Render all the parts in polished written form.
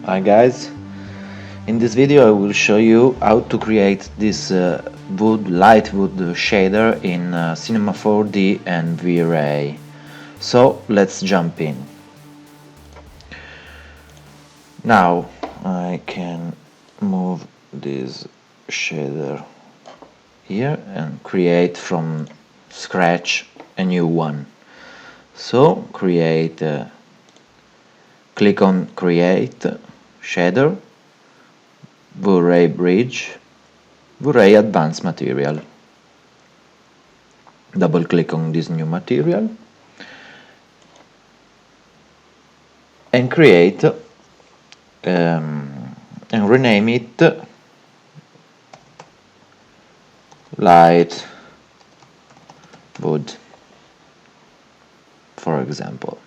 Hi guys, in this video I will show you how to create this Lightwood shader in Cinema 4D and Vray. So let's jump in. Now I can move this shader here and create from scratch a new one. So click on create shader, Vray bridge, Vray advanced material. Double click on this new material and create and rename it Lightwood, for example.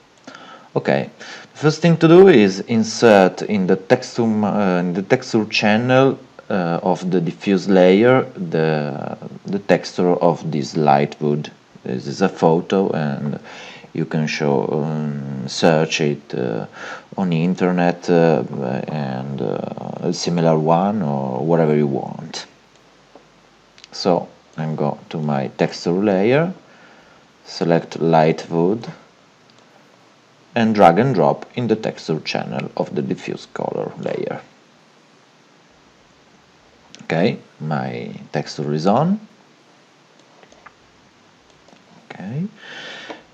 Okay, the first thing to do is insert in the texture channel of the diffuse layer the texture of this Lightwood. This is a photo, and you can search it on the internet and a similar one or whatever you want. So I go to my texture layer, select Lightwood, and drag and drop in the texture channel of the diffuse color layer. Okay, my texture is on. Okay,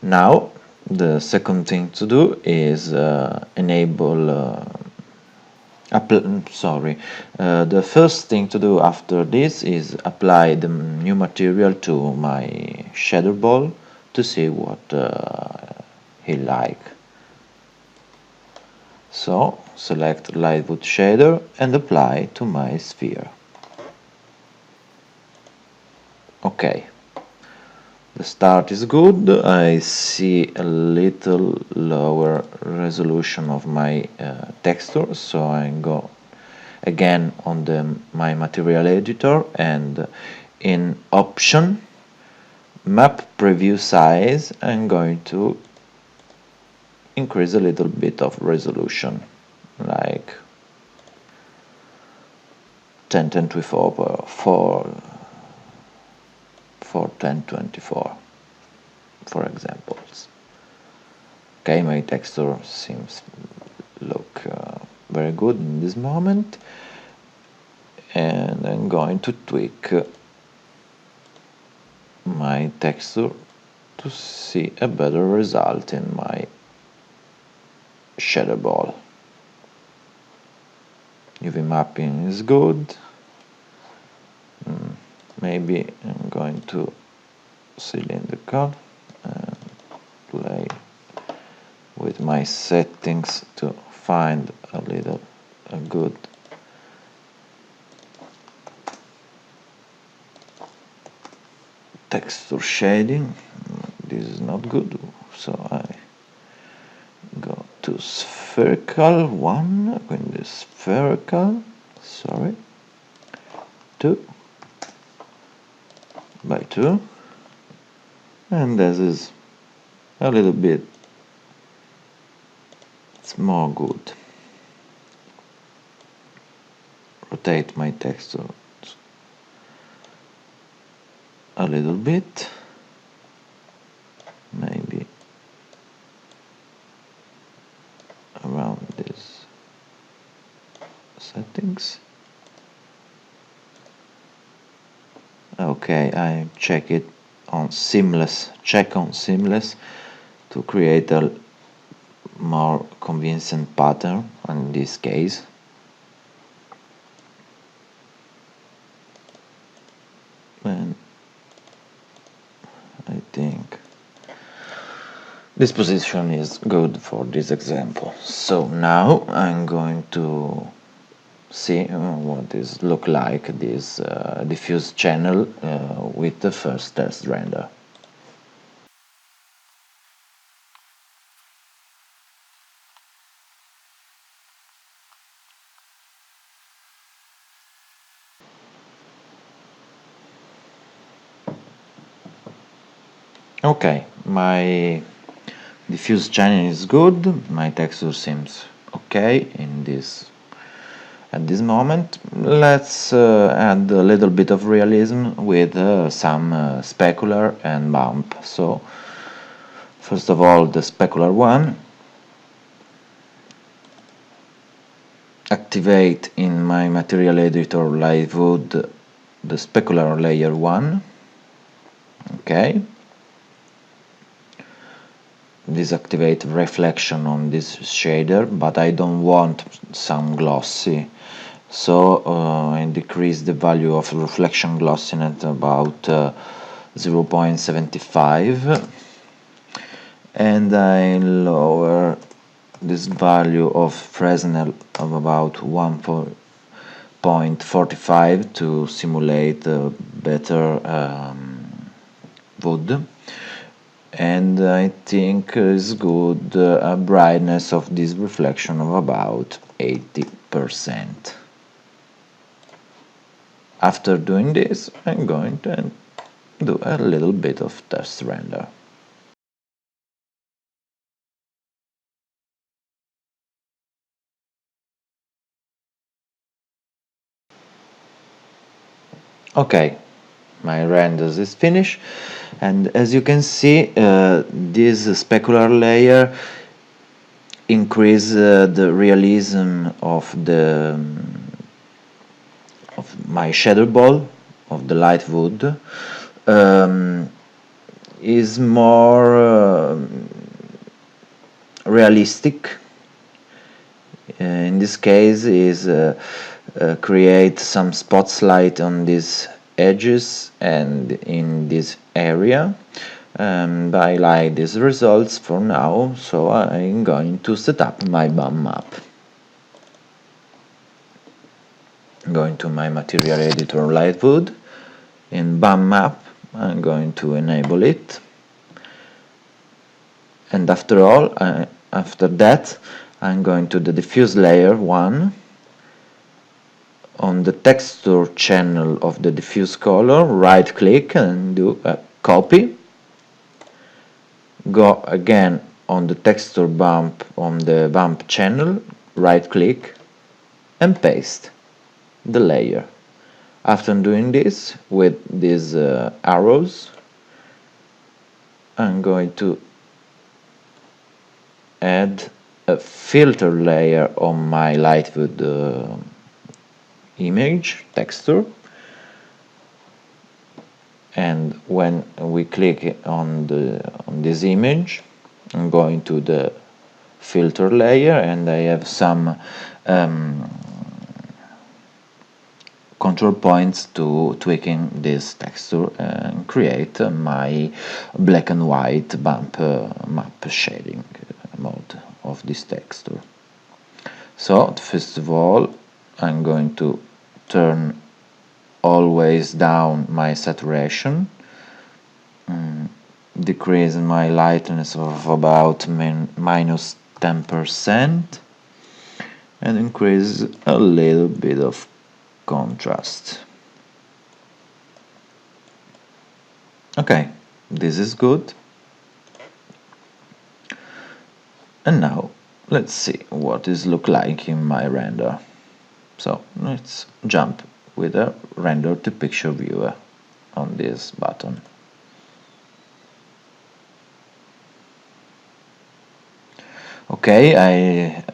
now the second thing to do is the first thing to do after this is apply the new material to my shader ball to see what he like. So select Lightwood shader and apply to my sphere. Okay, the start is good. I see a little lower resolution of my texture, so I go again on my material editor and in option map preview size I'm going to increase a little bit of resolution, like 1024 for 1024, for examples. Okay, my texture seems look very good in this moment, and I'm going to tweak my texture to see a better result in my shader ball. UV mapping is good. Maybe I'm going to cylindrical and play with my settings to find a good texture shading. This is not good, so I go to spherical 1, going to spherical, 2 by 2, and this is a little bit, it's more good. Rotate my texture a little bit, maybe around these settings. Okay, I check it on seamless, to create a more convincing pattern in this case. And I think this position is good for this example. So now I'm going to see what this look like, this diffuse channel with the first test render. Okay, my diffuse channel is good, my texture seems okay in this at this moment. Let's add a little bit of realism with some specular and bump. So first of all, the specular one, activate in my material editor Lightwood the specular layer 1. Okay, disactivate reflection on this shader, but I don't want some glossy, so I decrease the value of reflection glossiness about 0.75, and I lower this value of Fresnel of about 1.45 to simulate a better wood, and I think is good a brightness of this reflection of about 80%. After doing this, I'm going to do a little bit of test render. Okay, my renders is finished, and as you can see, this specular layer increase the realism of my shadow ball of the Lightwood. Is more realistic. In this case, is create some spotlight on these edges and in this area. I like these results for now, so I'm going to set up my BAM map. Going to my material editor Lightwood. In BAM map, I'm going to enable it. And after that, I'm going to the diffuse layer 1. On the texture channel of the diffuse color, right click and do a copy. Go again on the texture bump on the bump channel, right click and paste the layer. After doing this with these arrows, I'm going to add a filter layer on my Lightwood image texture, and when we click on this image, I'm going to the filter layer, and I have some control points to tweaking this texture and create my black and white bump map shading mode of this texture. So first of all, I'm going to turn always down my saturation, decrease my lightness of about minus 10%, and increase a little bit of contrast. Okay, this is good. And now let's see what this look like in my render. So let's jump with a render to picture viewer on this button. Okay, I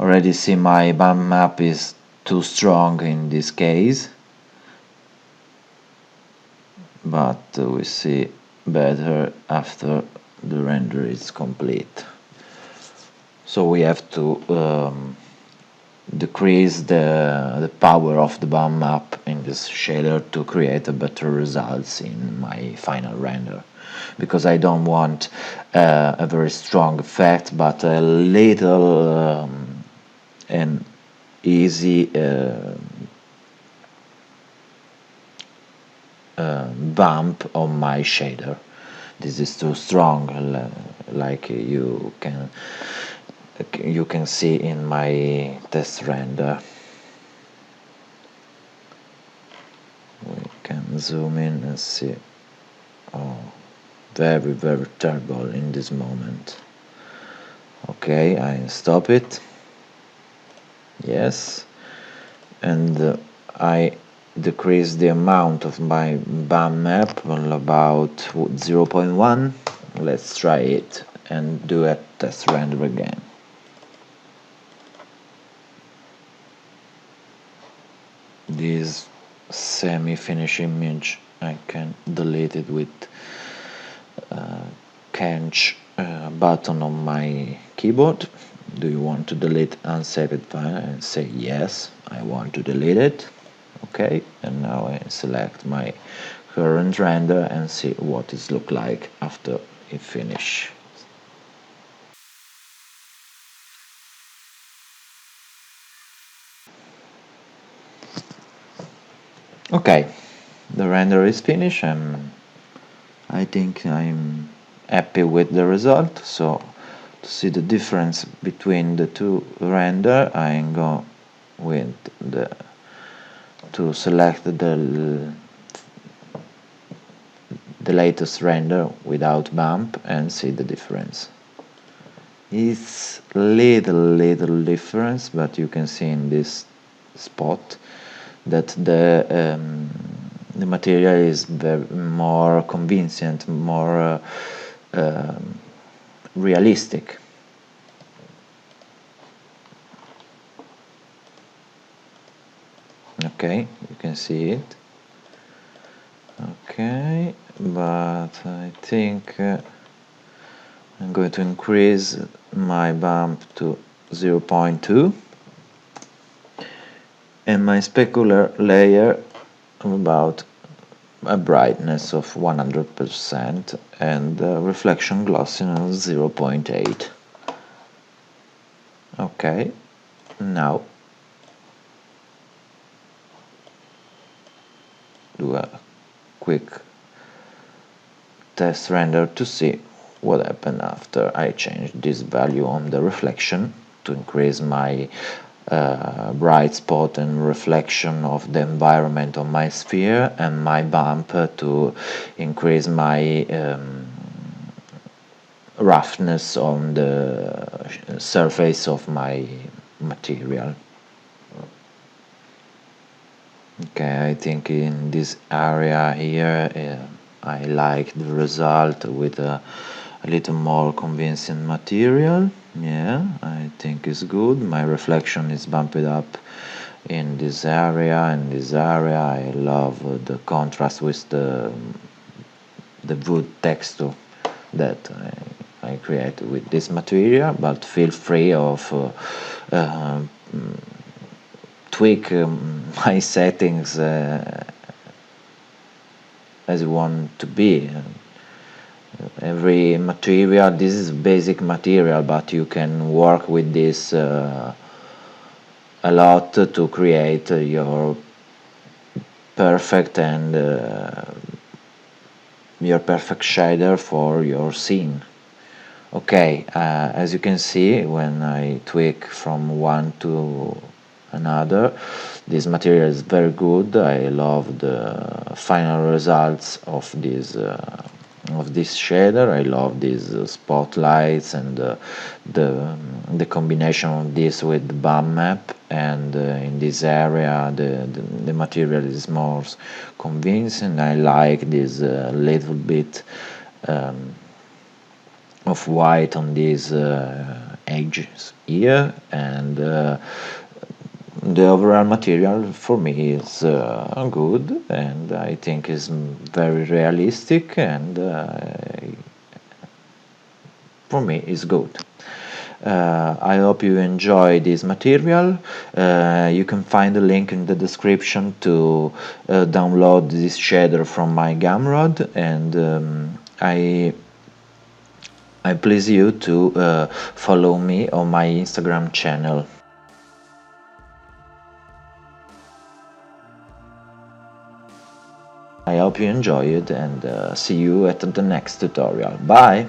already see my BAM map is too strong in this case, but we see better after the render is complete. So we have to decrease the power of the BAM map in this shader to create a better results in my final render, because I don't want a very strong effect, but a little and easy bump on my shader. This is too strong, like you can see in my test render. We can zoom in and see. Oh, very terrible in this moment. Okay, I stop it. yes, and I decrease the amount of my BAM map on about 0.1. Let's try it and do a test render again. This semi-finished image, I can delete it with cancel button on my keyboard. Do you want to delete unsaved file? And say yes, I want to delete it. Okay, and now I select my current render and see what it looks like after it finish. Okay, the render is finished and I think I'm happy with the result. So to see the difference between the two render, I go with the to select the latest render without bump and see the difference. It's little difference, but you can see in this spot that the material is very more convincing, more realistic. Okay, you can see it. Okay, but I think I'm going to increase my bump to 0.2 and my specular layer about a brightness of 100% and reflection glossiness 0.8. Okay, now do a quick test render to see what happened after I change this value on the reflection to increase my bright spot and reflection of the environment on my sphere, and my bump to increase my roughness on the surface of my material. Okay, I think in this area here I like the result with a little more convincing material. Yeah, I think it's good. My reflection is bumped up in this area and this area. I love the contrast with the wood texture that I create with this material, but feel free of tweak my settings as you want to be. Every material, this is basic material, but you can work with this a lot to create your perfect and your perfect shader for your scene. Okay, as you can see, when I tweak from one to another, this material is very good. I love the final results of this shader. I love these spotlights and the combination of this with the bum map, and in this area the material is more convincing. I like this little bit of white on these edges here, and the overall material for me is good, and I think is very realistic, and for me is good. I hope you enjoy this material. You can find a link in the description to download this shader from my Gumroad, and I please you to follow me on my Instagram channel. I hope you enjoy it, and see you at the next tutorial. Bye!